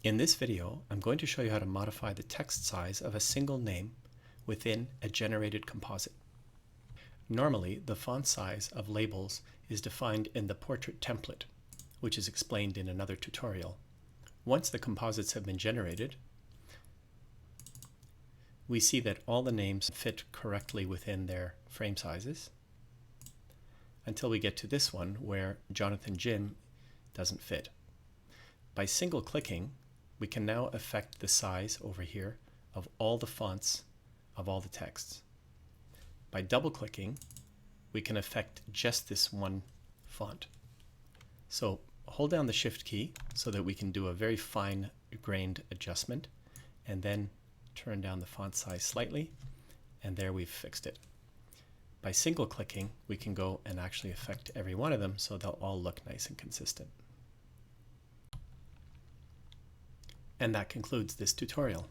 In this video, I'm going to show you how to modify the text size of a single name within a generated composite. Normally, the font size of labels is defined in the portrait template, which is explained in another tutorial. Once the composites have been generated, we see that all the names fit correctly within their frame sizes until we get to this one where Jonathan Jim doesn't fit. By single clicking, we can now affect the size over here of all the fonts of all the texts. By double clicking, we can affect just this one font. So hold down the Shift key so that we can do a very fine-grained adjustment, and then turn down the font size slightly, and there we've fixed it. By single clicking, we can go and actually affect every one of them so they'll all look nice and consistent. And that concludes this tutorial.